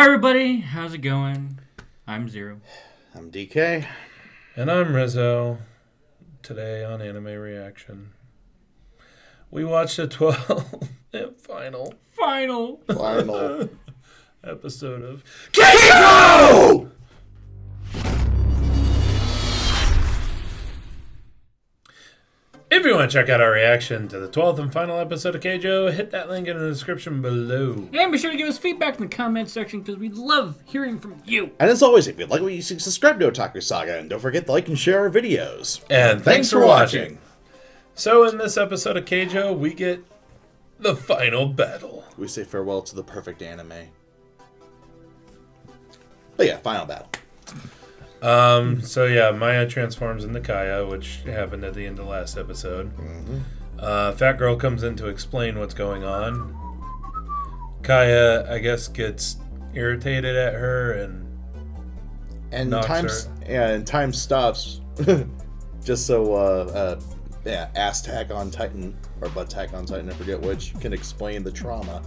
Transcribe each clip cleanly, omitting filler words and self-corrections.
everybody, how's it going? I'm Zero. I'm DK. And I'm Rizzo. Today on Anime Reaction, we watched a 12 final episode of Keijo! If you want to check out our reaction to the 12th and final episode of Keijo, hit that link in the description below. And be sure to give us feedback in the comments section because we love hearing from you. And as always, if you like what you see, subscribe to Otaku Saga, and don't forget to like and share our videos. And thanks for watching. So in this episode of Keijo, we get the final battle. We say farewell to the perfect anime. But yeah, final battle. So yeah, Maya transforms into Kaya, which happened at the end of last episode. Fat girl comes in to explain what's going on. Kaya, I guess, gets irritated at her and time stops just so ass tack on Titan or butt tack on Titan, I forget which, can explain the trauma.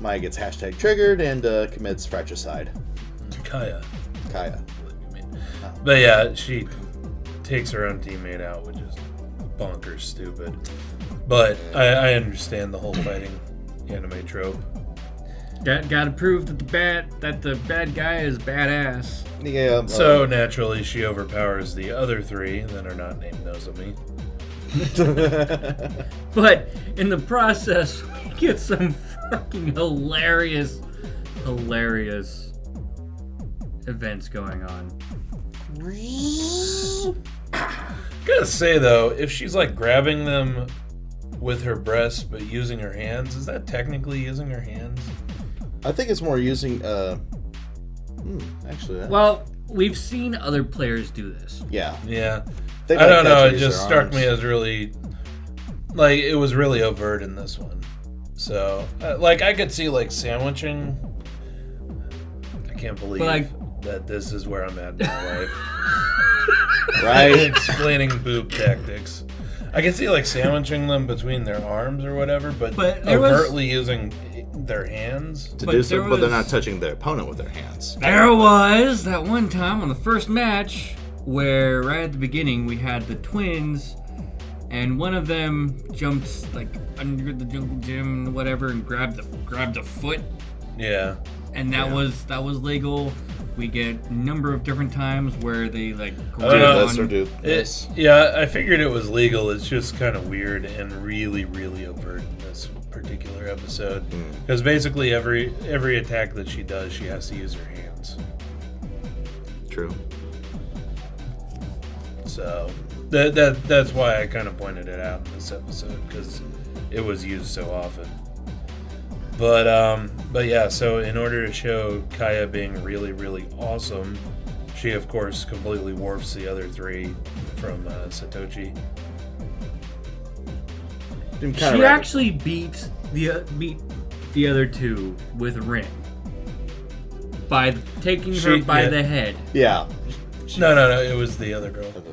Maya gets hashtag triggered and commits fratricide. Kaya. Oh. But yeah, she takes her own teammate out, which is bonkers stupid. But I understand the whole fighting anime trope. Gotta prove that the bad guy is badass. Yeah. So naturally, she overpowers the other three that are not named Nozomi. But in the process, we get some fucking hilarious events going on. Gotta say though, if she's like grabbing them with her breasts but using her hands, is that technically using her hands? I think it's more using actually. Well, we've seen other players do this. Yeah. I don't know. It just struck me as really, like, it was really overt in this one. So, like, I could see like sandwiching. I can't believe that this is where I'm at in my life. Right? Explaining boob tactics. I can see like sandwiching them between their arms or whatever, but overtly using their hands to do so, but they're not touching their opponent with their hands. There was that one time on the first match where right at the beginning we had the twins, and one of them jumped like under the jungle gym and whatever and grabbed a foot. Yeah. And that was legal. We get a number of different times where they like grab on. Yeah, I figured it was legal. It's just kind of weird and really, really overt in this particular episode. Because basically every attack that she does, she has to use her hands. True. So that's why I kind of pointed it out in this episode, because it was used so often. But yeah, so in order to show Kaya being really, really awesome, she of course completely warps the other three from Satoshi. She actually beat the other two with Rin by taking her by the head. Yeah. No, it was the other girl. The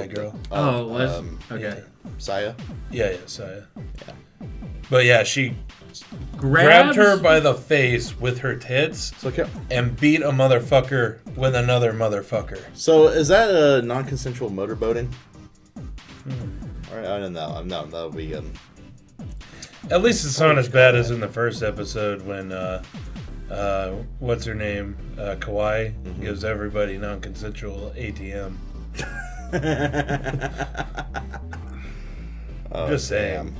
girl. Oh, it was? Okay. Yeah. Saya? Yeah, Saya. Yeah. But yeah, she grabbed her by the face with her tits and beat a motherfucker with another motherfucker. So is that a non-consensual motorboating? All right, I don't know. No, that would be... At least it's not as bad as in the first episode when... what's her name? Kawaii gives everybody non-consensual ATM. Just saying. Damn.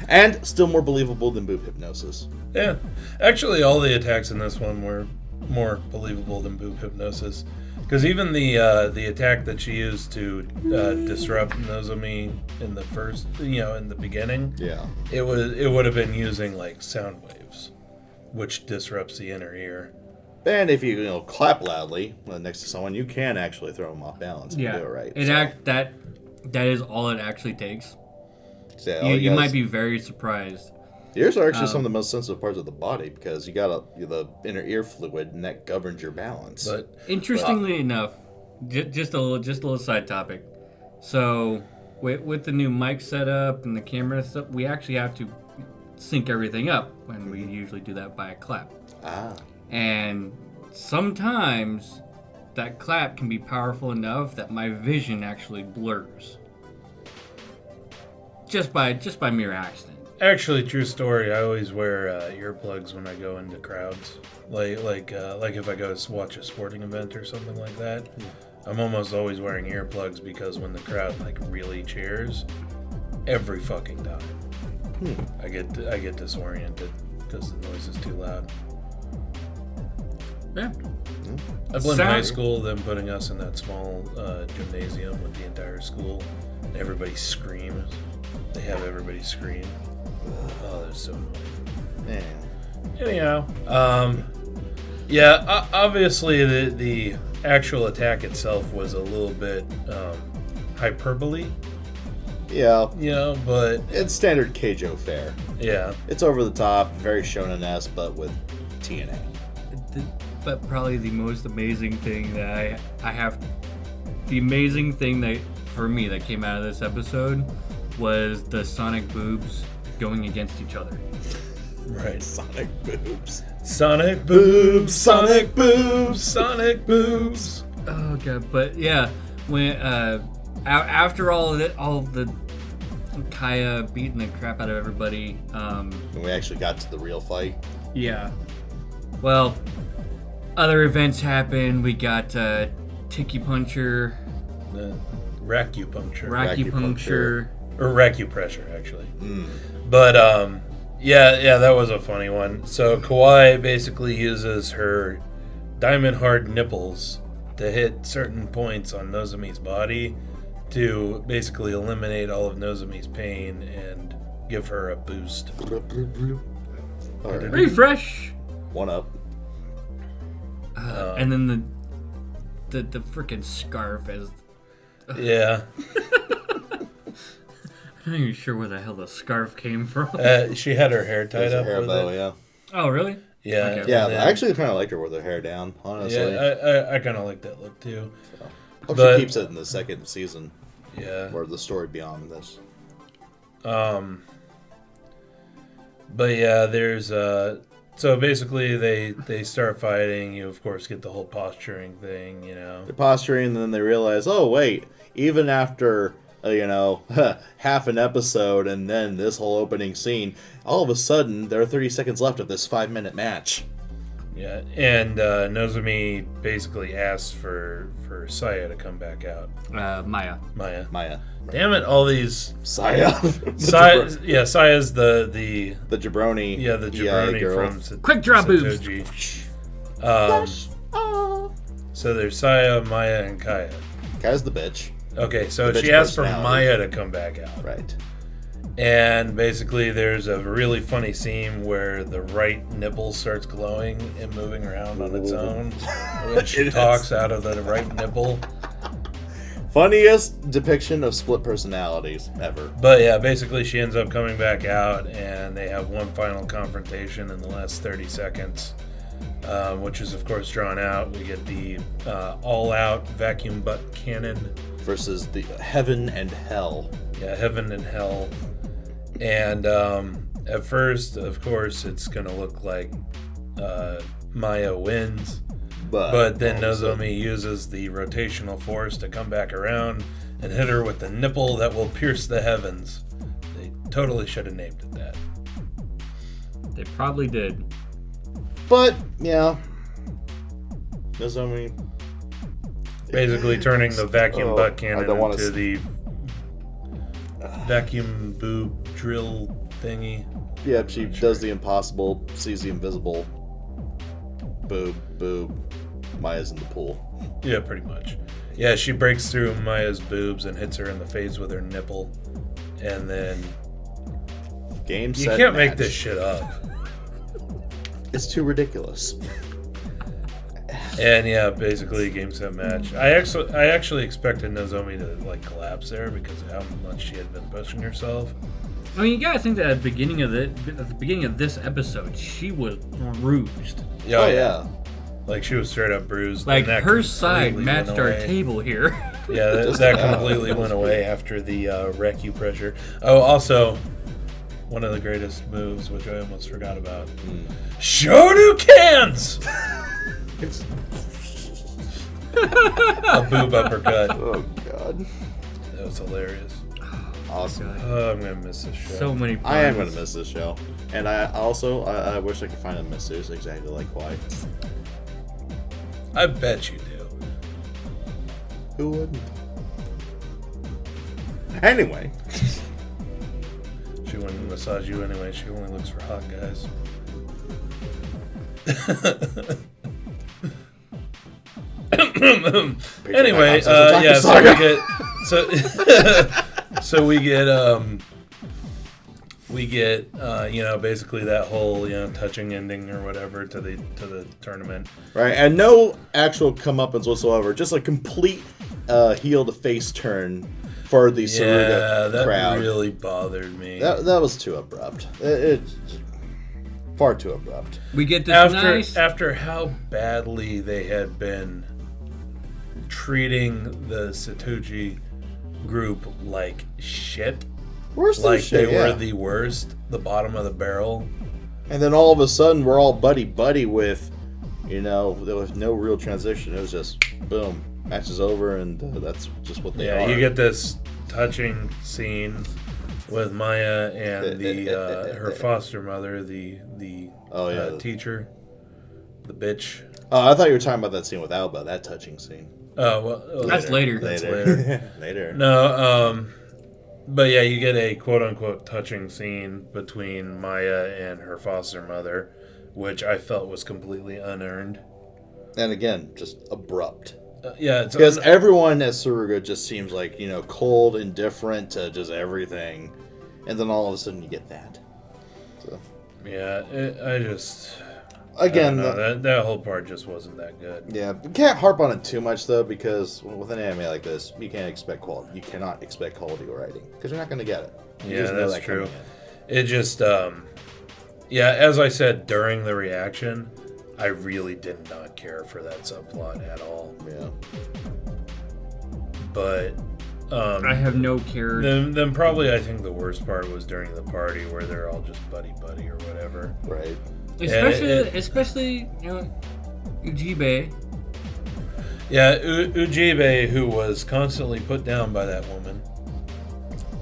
And still more believable than boob hypnosis. Yeah. Actually, all the attacks in this one were more believable than boob hypnosis. Because even the attack that she used to disrupt Nozomi in the first, in the beginning, it would have been using like sound waves, which disrupts the inner ear. And if you clap loudly next to someone, you can actually throw them off balance. Yeah, do it right. That is all it actually takes. So you might be very surprised. Ears are actually some of the most sensitive parts of the body because you got the inner ear fluid, and that governs your balance. But interestingly enough, just a little side topic. So with the new mic setup and the camera stuff, we actually have to sync everything up when we usually do that by a clap. Ah. And sometimes that clap can be powerful enough that my vision actually blurs. Just by mere accident. Actually, true story. I always wear earplugs when I go into crowds. Like if I go to watch a sporting event or something like that. I'm almost always wearing earplugs because when the crowd like really cheers, every fucking time, I get disoriented because the noise is too loud. Yeah. I blame high school, them putting us in that small gymnasium with the entire school. And everybody screams. They have everybody scream. Oh, they're so annoying. Yeah. Anyhow, obviously the actual attack itself was a little bit hyperbole. Yeah. But it's standard Keijo fare. Yeah. It's over the top, very shonen-esque, but with TNA. But probably the most amazing thing that I have, the amazing thing that for me that came out of this episode was the Sonic boobs going against each other. Right. Sonic boobs. Sonic boobs. Sonic boobs. Sonic boobs. Oh god, but yeah, when after all of the Kaya beating the crap out of everybody, When we actually got to the real fight. yeah. Well, other events happened. We got Tiki Puncher, Racupuncture. Or Racupressure, actually. Mm. But, yeah, that was a funny one. So, Kawaii basically uses her diamond hard nipples to hit certain points on Nozomi's body to basically eliminate all of Nozomi's pain and give her a boost. All right. refresh, One up. and then the freaking scarf is. Yeah. I'm not even sure where the hell the scarf came from. She had her hair tied There's a up hair with bow, it. yeah. Oh, really? Yeah. Okay. Yeah, and I actually kind of liked her with her hair down, honestly. Yeah, I kind of like that look too. Hope but- she keeps it in the second season, Yeah. or the story beyond this. But yeah, there's so basically they start fighting. You of course get the whole posturing thing, They're posturing, and then they realize, oh wait, even after half an episode and then this whole opening scene, all of a sudden there are 30 seconds left of this 5-minute match. Yeah, and Nozomi basically asks for Saya to come back out. Maya. Maya. Damn it! All these Saya. Saya's the The jabroni. yeah the EI jabroni girl. from Quick draw boost. Satoji. So there's Saya, Maya, and Kaya. Kaya's the bitch. Okay, so The bitch she asked for personality. Maya to come back out. Right. And basically, there's a really funny scene where the right nipple starts glowing and moving around on its own when she It talks is. out of the right nipple. Funniest depiction of split personalities ever. But yeah, basically, she ends up coming back out, and they have one final confrontation in the last 30 seconds, which is, of course, drawn out. We get the all-out vacuum butt cannon. Versus the heaven and hell. Yeah, heaven and hell. And at first, of course, it's going to look like Maya wins. But then all of a sudden- Nozomi uses the rotational force to come back around and hit her with the nipple that will pierce the heavens. They totally should have named it that. They probably did. But, yeah. Nozomi. Basically turning the vacuum butt I cannon don't wanna into s- the vacuum boob drill thingy. Yep, she does the impossible, sees the invisible. Boob, boob. Maya's in the pool. Yeah, pretty much. Yeah, she breaks through Maya's boobs and hits her in the face with her nipple. And then... Game, You set, can't make match. this shit up. It's too ridiculous. And yeah, basically game set match. I actually expected Nozomi to like collapse there because of how much she had been pushing herself. I mean, you gotta think that at the beginning of this episode, she was bruised. Oh, yeah. Like she was straight up bruised. Like and that her side completely matched went our away. table here. Yeah, that completely went away after the Recu pressure. Oh, also, one of the greatest moves, which I almost forgot about. Shoryukens! A boob uppercut. Oh, God. That was hilarious. Awesome. Oh, I'm going to miss this show. So many puns. I am going to miss this show. And I wish I could find a missus exactly like why. I bet you do. Who wouldn't? Anyway. She wouldn't massage you anyway. She only looks for hot guys. Anyway, yeah, so we get you know, basically that whole, you know, touching ending or whatever to the tournament. Right, and no actual comeuppance whatsoever. Just a complete heel to face turn for the Saruga crowd. That really bothered me. That was too abrupt. It far too abrupt. We get this after how badly they had been treating the Satoji group like shit. Worse than Like shit, they were the worst, the bottom of the barrel. And then all of a sudden we're all buddy with, you know, there was no real transition. It was just boom, match is over, and that's just what they are. Yeah, you get this touching scene with Maya and the her foster mother, the teacher, the bitch. Oh, I thought you were talking about that scene with Alba, that touching scene. Oh, well, That's later. That's later. Later. No, but yeah, you get a quote-unquote touching scene between Maya and her foster mother, which I felt was completely unearned. And again, just abrupt. Yeah, it's because everyone at Saruga just seems like, you know, cold, indifferent to just everything, and then all of a sudden you get that. So. Yeah, I just... Again, that whole part just wasn't that good. Yeah, we can't harp on it too much though, because with an anime like this, you can't expect quality. You cannot expect quality writing because you're not going to get it. Yeah, that's true. It just, yeah, as I said during the reaction, I really did not care for that subplot at all. Yeah. But I have no care. Then probably I think the worst part was during the party where they're all just buddy or whatever. Right. Especially, you know, Ujibe. Yeah, Ujibe, who was constantly put down by that woman.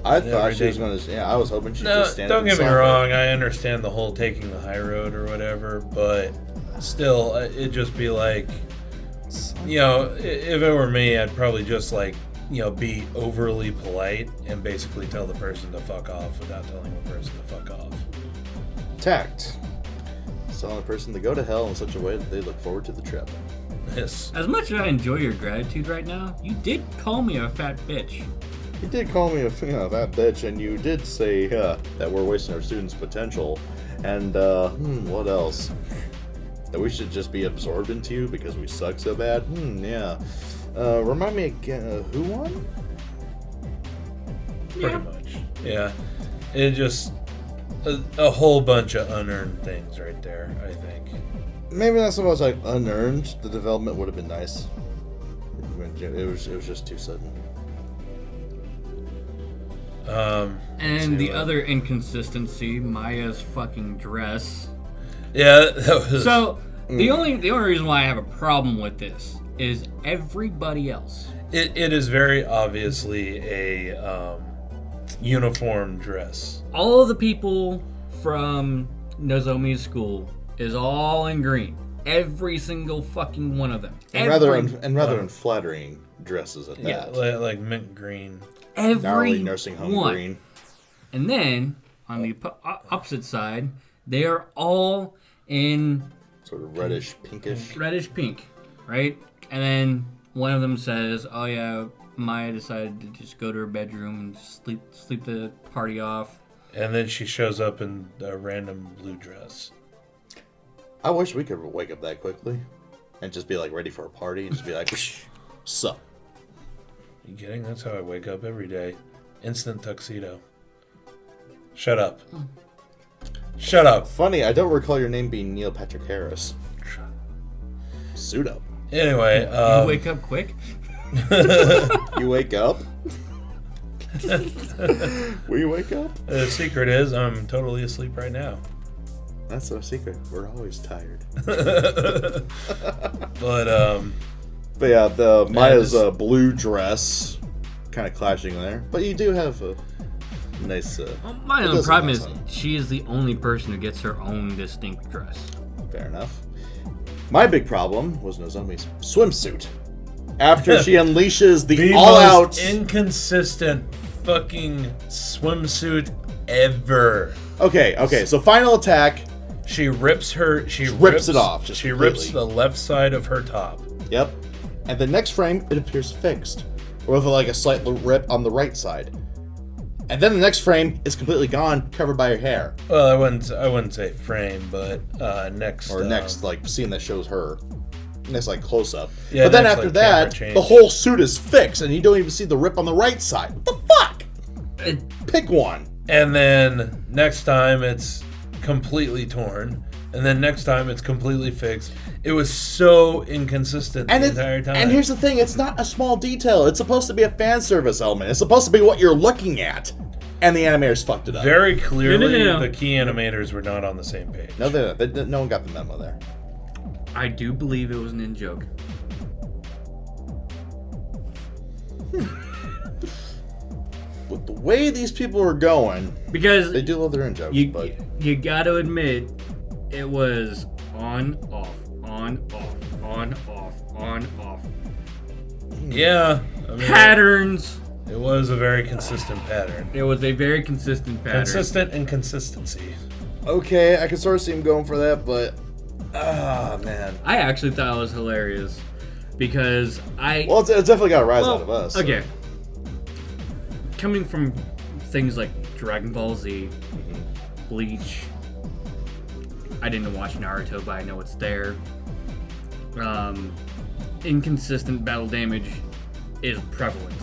I thought she was going to. Yeah, I was hoping she'd just stand up. Don't get me wrong. I understand the whole taking the high road or whatever, but still, it'd just be like, you know, if it were me, I'd probably just like, you know, be overly polite and basically tell the person to fuck off without telling the person to fuck off. Tact. Telling a person to go to hell in such a way that they look forward to the trip. Yes. As much as I enjoy your gratitude right now, you did call me a fat bitch. You did call me a fat bitch, and you did say that we're wasting our students' potential. And what else? That we should just be absorbed into you because we suck so bad? Yeah. Remind me again, who won? Pretty much. Yeah. It just... A whole bunch of unearned things right there, I think. Maybe not so much like unearned. The development would have been nice. It was just too sudden. And the other inconsistency, Maya's fucking dress. Yeah, that was... So, the only reason why I have a problem with this is everybody else. It is very obviously a uniform dress. All of the people from Nozomi's school is all in green. Every single fucking one of them. Rather unflattering dresses at that. Yeah, like mint green. Every nursing home one. green. And then, on the opposite side, they are all in... Sort of reddish, pinkish. Reddish pink, right? And then one of them says, oh yeah, Maya decided to just go to her bedroom and just sleep the party off. And then she shows up in a random blue dress. I wish we could wake up that quickly and just be like ready for a party and just be like, sup. You kidding? That's how I wake up every day. Instant tuxedo. Shut up. Shut up. Funny, I don't recall your name being Neil Patrick Harris. Suit up. Anyway, you wake up quick? You wake up? Will you wake up? The secret is I'm totally asleep right now. That's no secret. We're always tired. But yeah, the Maya's blue dress kind of clashing there. But you do have a nice... my only problem is she is the only person who gets her own distinct dress. Fair enough. My big problem was Nozomi's swimsuit. After she unleashes the all-out... most inconsistent fucking swimsuit ever. Okay, so final attack. She rips it off. Just she completely. rips the left side of her top. Yep. And the next frame, it appears fixed. With like a slight rip on the right side. And then the next frame is completely gone, covered by her hair. Well, I wouldn't say frame, but next... Or next, like, scene that shows her. Next, like, close-up. Yeah, but then next, after like, that, camera change. the whole suit is fixed, and you don't even see the rip on the right side. What the fuck? Pick one. And then next time, it's completely torn. And then next time, it's completely fixed. It was so inconsistent the entire time. And here's the thing, it's not a small detail. It's supposed to be a fan service element. It's supposed to be what you're looking at. And the animators fucked it up. Very clearly, No. the key animators were not on the same page. No, no one got the memo there. I do believe it was an in-joke. With the way these people are going, Because they do love their in-jokes, but... you gotta admit, it was on, off, on, off, on, off, on, off. Yeah. I mean, Patterns. It was a very consistent pattern. It was a very consistent pattern. Consistent inconsistency. Okay, I can sort of see him going for that, but... man. I actually thought it was hilarious. Because Well, it's definitely got a rise out of us. So. Okay. Coming from things like Dragon Ball Z, Bleach, I didn't watch Naruto, but I know it's there. Inconsistent battle damage is prevalent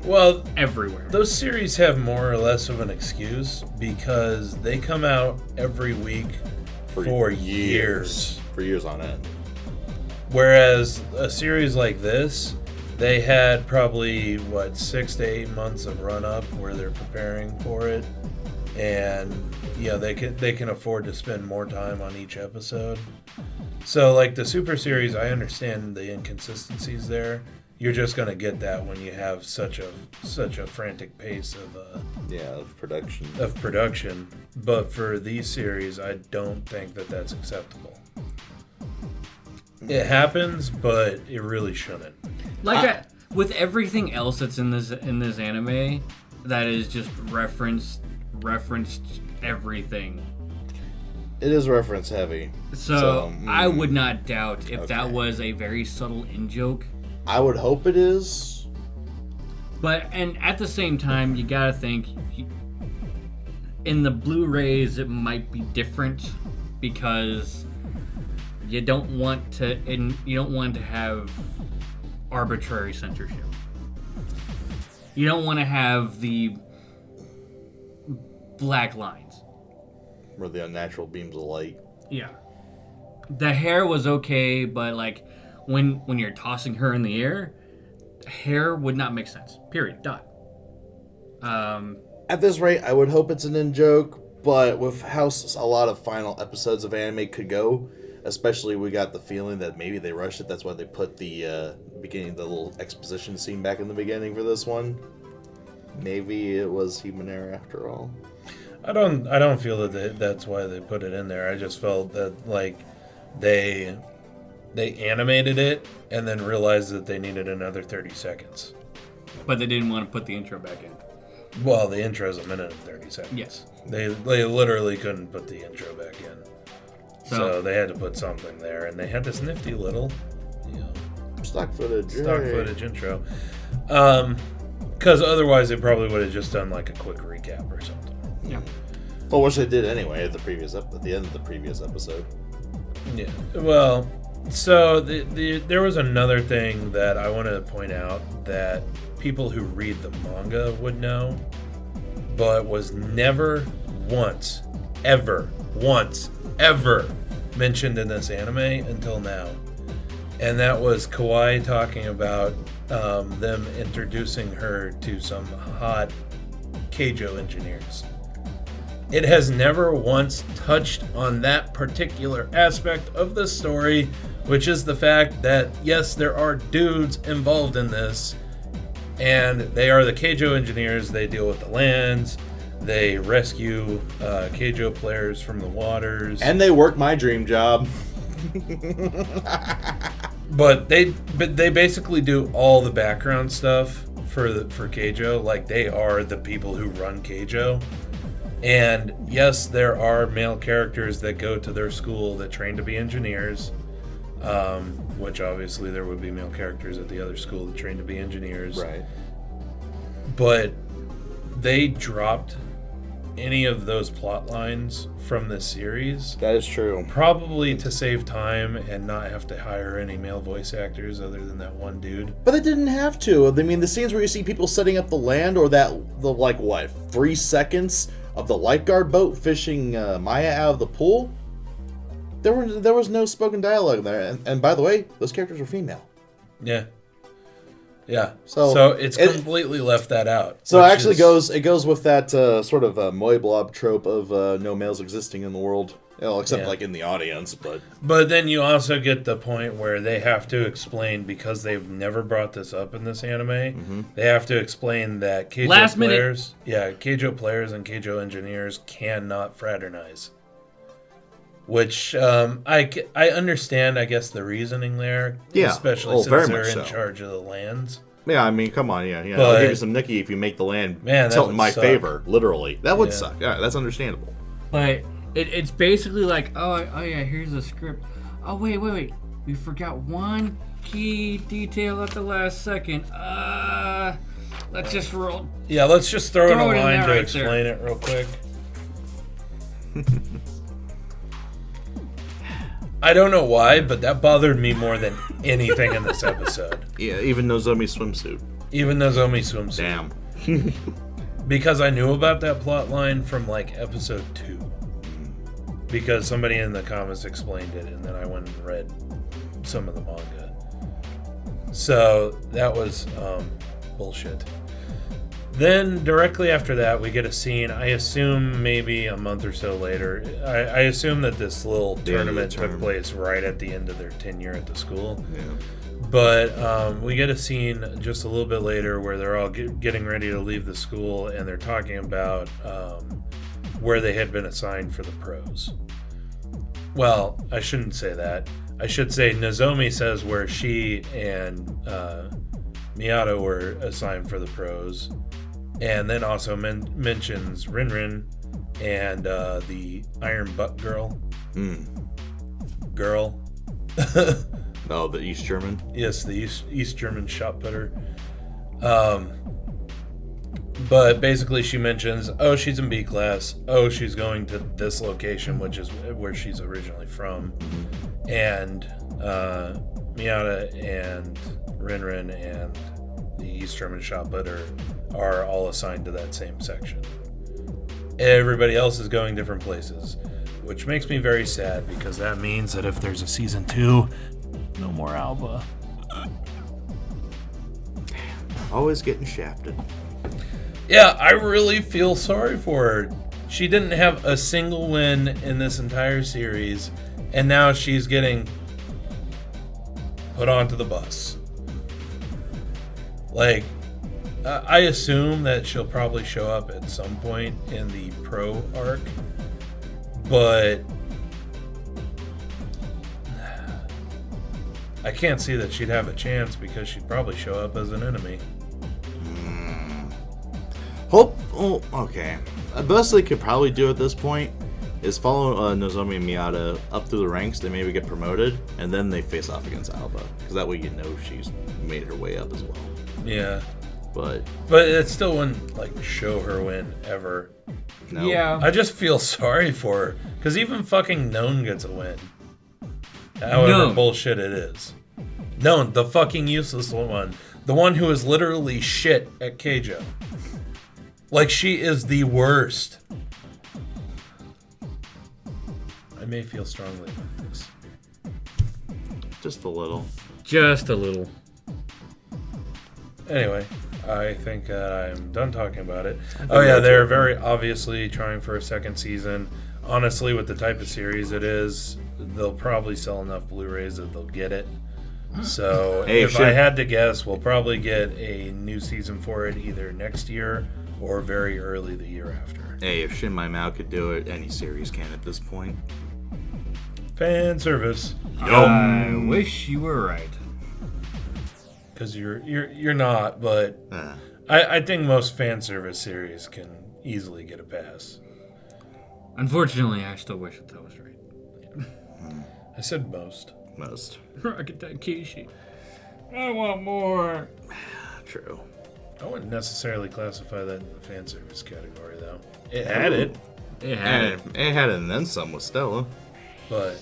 Well, everywhere. those series have more or less of an excuse because they come out every week for years. For years on end. Whereas a series like this, they had probably 6 to 8 months of run up where they're preparing for it, and they can afford to spend more time on each episode. So like the Super Series, I understand the inconsistencies there. You're just gonna get that when you have such a frantic pace of production. But for these series, I don't think that that's acceptable. It happens, but it really shouldn't. With everything else that's in this anime, that is just referenced everything. It is reference heavy. So I would not doubt if that was a very subtle in-joke. I would hope it is. And at the same time, you gotta think, in the Blu-rays it might be different because you don't want to have arbitrary censorship. You don't want to have the black lines. Or the unnatural beams of light. Yeah. The hair was okay, but like when you're tossing her in the air, hair would not make sense. Period. Dot. At this rate, I would hope it's an in-joke, but with how a lot of final episodes of anime could go, especially we got the feeling that maybe they rushed it. That's why they put the beginning, the little exposition scene back in the beginning for this one. Maybe it was human error after all. I don't feel that that's why they put it in there. I just felt that like they animated it and then realized that they needed another 30 seconds. But they didn't want to put the intro back in. Well, the intro is a minute and 30 seconds. Yes. They literally couldn't put the intro back in. So they had to put something there, and they had this nifty little, stock footage intro. Because otherwise, they probably would have just done like a quick recap or something. Yeah. Well, which they did anyway at the end of the previous episode. Yeah. Well, so there was another thing that I want to point out that people who read the manga would know, but was never once, ever mentioned in this anime until now. and that was Kawaii talking about them introducing her to some hot Keijo engineers. It has never once touched on that particular aspect of the story, which is the fact that, yes, there are dudes involved in this, and they are the Keijo engineers. They deal with the lands, they rescue Keijo players from the waters. And they work my dream job. But they basically do all the background stuff for Keijo. Like, they are the people who run Keijo. And yes, there are male characters that go to their school that train to be engineers, which obviously there would be male characters at the other school that train to be engineers. Right. But they dropped any of those plot lines from this series. That is true. Probably to save time and not have to hire any male voice actors other than that one dude. But they didn't have to. I mean, the scenes where you see people setting up the land, or the 3 seconds of the lifeguard boat fishing Maya out of the pool, there was no spoken dialogue there. And by the way, those characters were female. Yeah. Yeah. So it's completely left that out. So it actually goes with that sort of Moe Blob trope of no males existing in the world. Except like in the audience, But then you also get the point where they have to explain, because they've never brought this up in this anime, they have to explain that Keijo players and Keijo engineers cannot fraternize. Which I understand, I guess, the reasoning there. Yeah. Especially since they're in charge of the lands. Yeah, I mean, come on, yeah. But, I'll give you some Nikki if you make the land tilt in my favor, literally. That would suck. Yeah, that's understandable. But it's basically like, oh yeah, here's the script. Oh, wait. We forgot one key detail at the last second. Let's just roll. Yeah, let's just throw in a line to right explain it real quick. I don't know why, but that bothered me more than anything in this episode. Yeah, even Nozomi's swimsuit. Damn. Because I knew about that plot line from like episode 2. Because somebody in the comments explained it, and then I went and read some of the manga. So that was bullshit. Then directly after that, we get a scene. I assume maybe a month or so later. I assume that this little tournament took place right at the end of their tenure at the school. Yeah. But we get a scene just a little bit later where they're all getting ready to leave the school, and they're talking about where they had been assigned for the pros. Well, I shouldn't say that. I should say Nozomi says where she and Miata were assigned for the pros. And then also mentions Rinrin and the Iron Butt Girl. Girl. No, the East German? Yes, the East German shot putter. But basically she mentions, she's in B class. She's going to this location, which is where she's originally from. And Miata and Rinrin and the East German shot putter are all assigned to that same section. Everybody else is going different places, which makes me very sad, because that means that if there's a season 2, no more Alba. Always getting shafted. Yeah, I really feel sorry for her. She didn't have a single win in this entire series, and now she's getting put onto the bus. Like, I assume that she'll probably show up at some point in the pro arc, but I can't see that she'd have a chance, because she'd probably show up as an enemy. Okay. The best they could probably do at this point is follow Nozomi and Miata up through the ranks. They maybe get promoted, and then they face off against Alba, because that way you know she's made her way up as well. Yeah. But it still wouldn't show her win ever. No. Yeah. I just feel sorry for her, because even fucking Known gets a win. However bullshit it is. Known, the fucking useless one. The one who is literally shit at Keijo. She is the worst. I may feel strongly about this. Just a little. Just a little. Anyway, I think I'm done talking about it. Oh yeah, they're very obviously trying for a second season. Honestly, with the type of series it is, they'll probably sell enough Blu-rays that they'll get it. So if I had to guess, we'll probably get a new season for it either next year or very early the year after. Hey, if Shin My Mao could do it, any series can at this point. Fan service. I wish you were right. Because you're not, but I think most fan service series can easily get a pass. Unfortunately, I still wish that was right. I said most. Most. Rocket Keijo. I want more. True. I wouldn't necessarily classify that in the fan service category, though. It had it. It had it. It had it and then some with Stella. But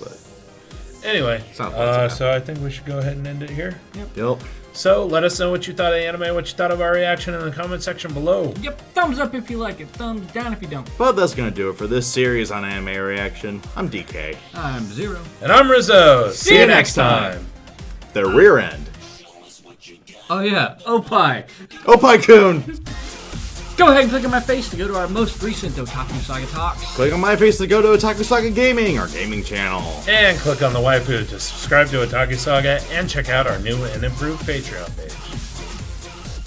anyway, so I think we should go ahead and end it here. Yep. So let us know what you thought of the anime, what you thought of our reaction in the comment section below. Yep, thumbs up if you like it, thumbs down if you don't. But that's going to do it for this series on Anime Reaction. I'm DK. I'm Zero. And I'm Rizzo. See you next time. The rear end. Oh yeah, Opie. Opie-kun! Go ahead and click on my face to go to our most recent Otaku Saga talks. Click on my face to go to Otaku Saga Gaming, our gaming channel. And click on the waifu to subscribe to Otaku Saga and check out our new and improved Patreon page.